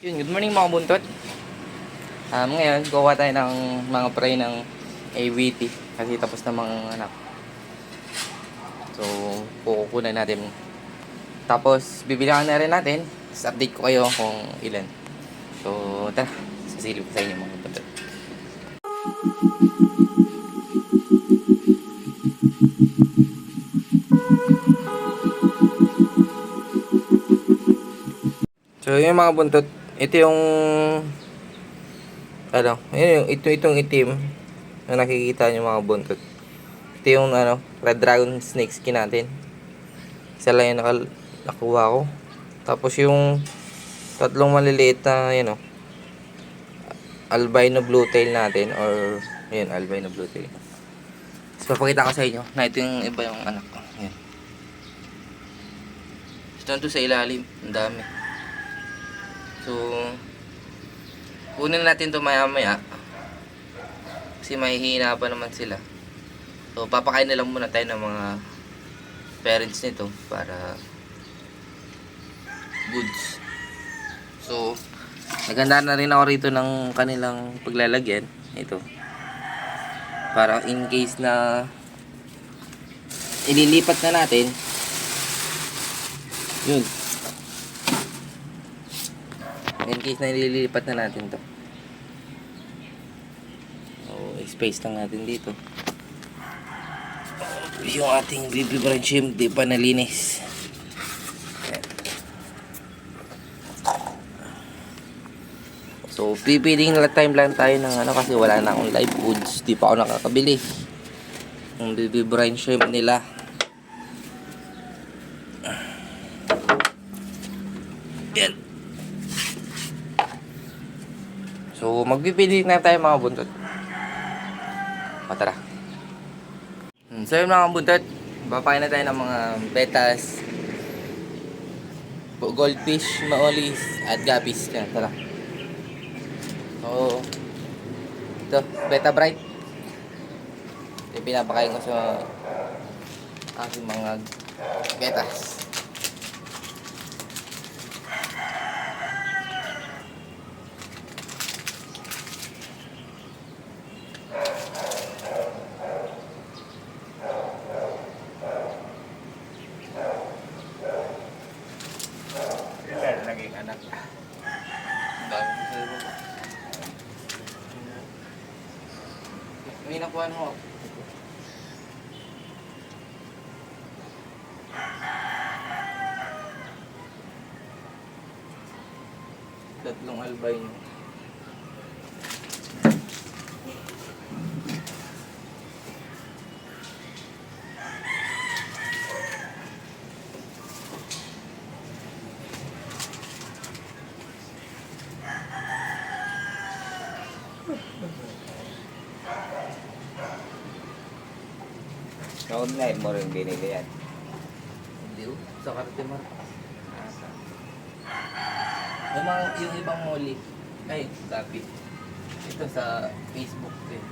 Yun, good morning mga buntot. Ngayon, kuha tayo ng mga fry ng AVT kasi tapos na mga anak. So, kukunan natin. Tapos, bibilihan na rin natin. Tapos, update ko kayo kung ilan. So, tara. Sasilip ko sa inyo mga buntot. So, yung mga buntot, ito yung itong itim na nakikita nyo mga buntot. Ito yung red dragon snake skin natin. Isa lang yung nakuha ko. Tapos yung tatlong maliliit na albino blue tail natin, or yun, albino blue tail. So, papakita ko sa inyo na ito yung iba yung anak ko. Yan. Ito sa ilalim, ang dami. So, kunin natin ito maya maya kasi mahihina pa naman sila. So, papakain na lang muna tayo ng mga parents nito para goods. So, naganda na rin ako rito ng kanilang paglalagyan. Ito. Para in case na ililipat na natin. Yun. In case na ililipat na natin to. So, space lang natin dito. Yung ating baby brand shrimp di pa nalinis. So, pipiling na time lang tayo ng kasi wala na akong live foods. Di pa ako nakakabili. Yung baby brine shrimp nila. Yan. So, magpipiling na tayo mga buntot. Tara. So, yun mga buntot. Papain na tayo ng mga betas, goldfish, maolis, at guppies. Yan, tara. So, ito, beta bright. Ito yung pinapakain ko sa aking mga betas. Ilan naging anak? May nakuha mo. Tatlong albino. Sa online mo rin binili yan. Hindi oh. Sa Cartimar. Yung ibang muli. Ay, copy. Ito sa Facebook din.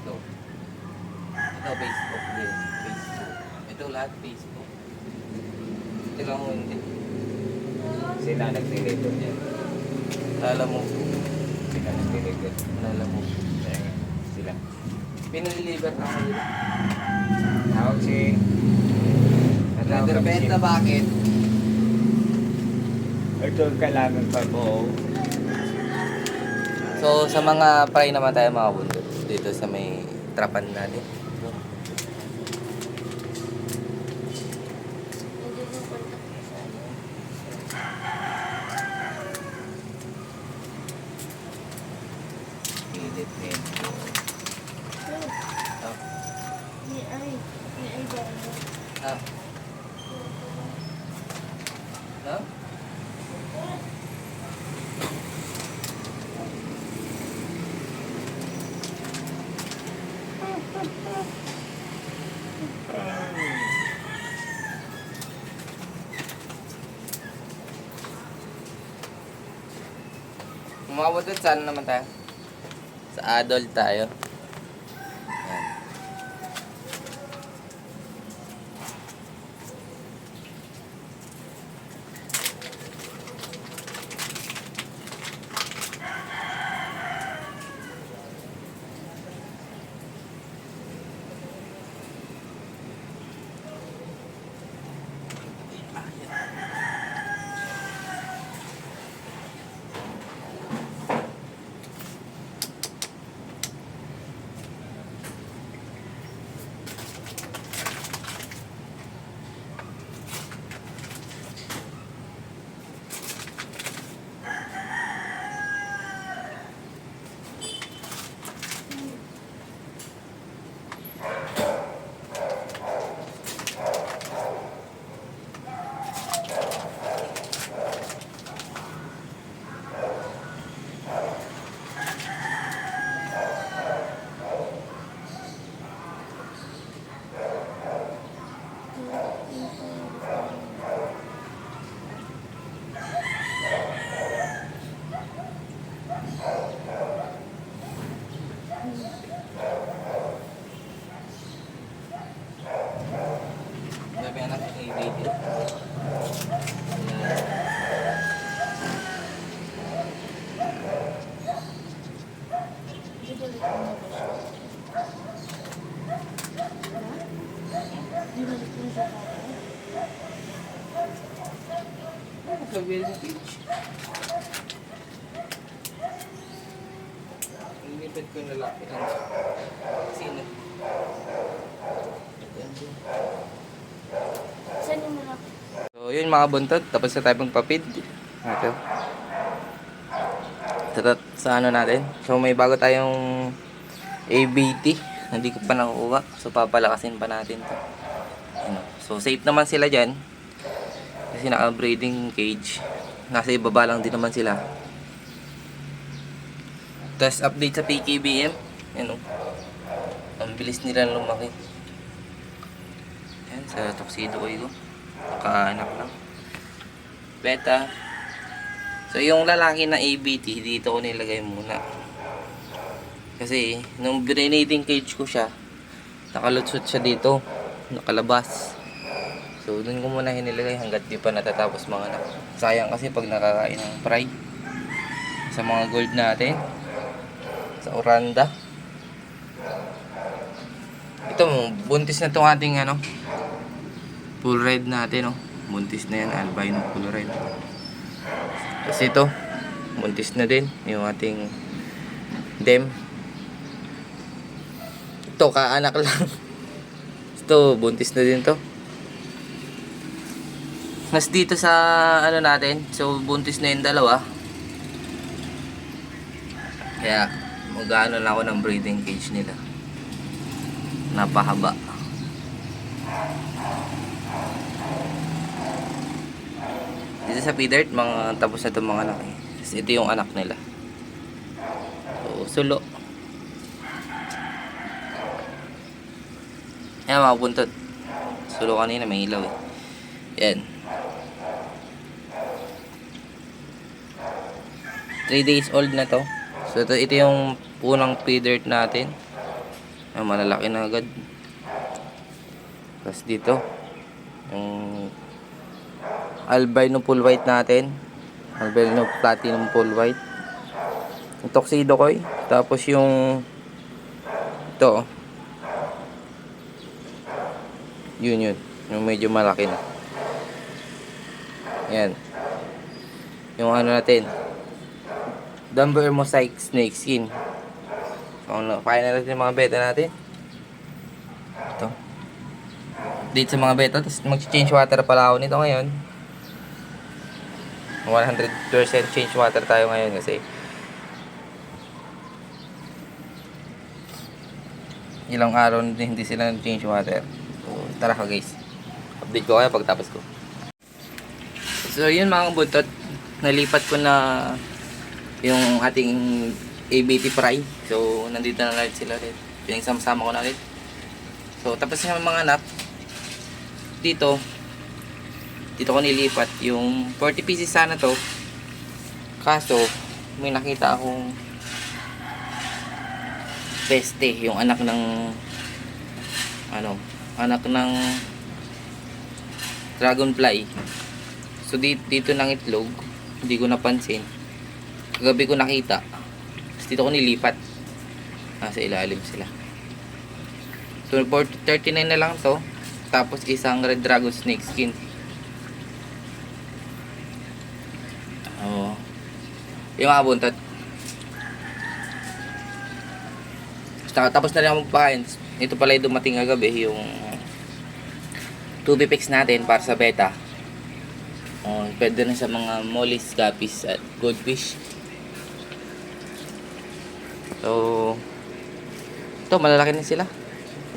Ito. Ito Facebook din. Facebook. Ito lahat Facebook. Ito lang mo hindi. Sila nag-deliver niya. Lala mo. Sila nag-deliver. Lala mo. Kaya nga, sila. Pinaliliver na kayo. Tawag si... Nagrebenta bakit? Ito kailangan pa mo. So, sa mga fry naman tayo mga bundot. Dito sa may trapan natin. Pilit din. Ah. No? Umabot doon, saan naman tayo? Sa adult tayo. Yan. bearing cage. Nilipad ko yung lalaki lang. Sino? Saan yung mga? So yun mga buntot, tapos na tayo magpapid. Ito. Sa ano natin. So may bago tayong ABT. Hindi ko pa nakukuha. So papalakasin pa natin to. Ano. So safe naman sila dyan. Kasi naka-breeding cage. Nasa ibaba lang din naman sila. Tapos update sa PKBM. Yan o. Ang bilis nila lumaki. Yan sa tuxedo ko ito. Nakaanak lang. Beta. So yung lalaki na ABT dito ko nilagay muna. Kasi nung breeding cage ko siya, nakalutsot siya dito. Nakalabas. So dun ko muna hinilagay hanggat di pa natatapos mga anak. Sayang kasi pag nakakain ng fry sa mga gold natin. Sa Oranda. Ito, buntis na itong ating ano, full red natin, oh. Buntis na yan, albino full red. Kasi ito, buntis na din yung ating dem. Ito, kaanak lang. Ito, buntis na din to. Mas dito sa ano natin, so buntis na yung dalawa. Kaya, mag-ano lang ako ng breeding cage nila. Napahaba. Dito sa P-Dirt, mga tapos na itong mga anak eh. Kasi ito yung anak nila. So, sulo. Ayan mga buntot. Sulo kanina, may ilaw eh. Yan. 3 days old na to. So, ito yung punang P-Dirt natin. Ayan, malalaki na agad. Tapos dito, yung albino full white natin. Albino platinum full white. Yung tuxedo ko eh. Tapos yung ito. Yun. Yung medyo malaki na. Ayan. Yung ano natin. Dumber mosaic snake skin. So, final natin yung mga beta natin. Ito. Date sa mga beta. Tapos mag-change water pala ako nito ngayon. 100% change water tayo ngayon kasi ilang araw hindi sila nag-change water. So, tara ka guys. Update ko kayo pagtapos ko. So yun mga buntot. Nalipat ko na yung ating ABT fry. So nandito na ulit sila ulit. Pinagsama-sama ko na ulit. So tapos yung mga anak dito ko nilipat yung 40 pieces sana to, kaso may nakita akong peste, yung anak ng dragonfly. So dito ng itlog, hindi ko napansin, kagabi ko nakita, tapos dito ko nilipat, nasa ilalim sila. So 39 na lang to, tapos isang red dragon snake skin. Yung mga buntot. Tapos na rin ako magpakain. Ito pala yung dumating kagabi, yung 2B picks natin para sa beta. Pwede na sa mga mollies, guppies at goldfish. So ito, malalaki na sila.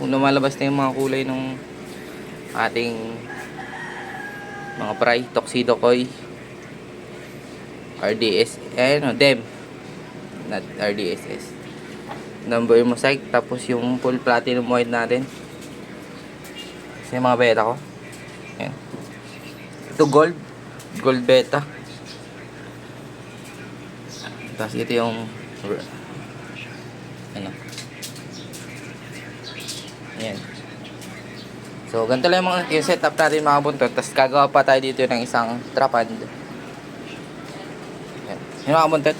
Kung lumalabas na yung mga kulay ng ating mga fry, tuxedo koi, RDS, dem, not RDSS, number mosaic, tapos yung full platinum white natin. Kasi yung mga beta ko, ayan. Ito gold beta, tapos ito yung ano, ayan. So ganito lang yung setup natin mga buntot. Tapos gagawa pa tayo dito ng isang trapand. Yung mga buntot.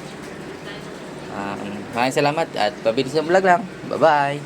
Maraming salamat at pabilis yung vlog lang. Bye bye.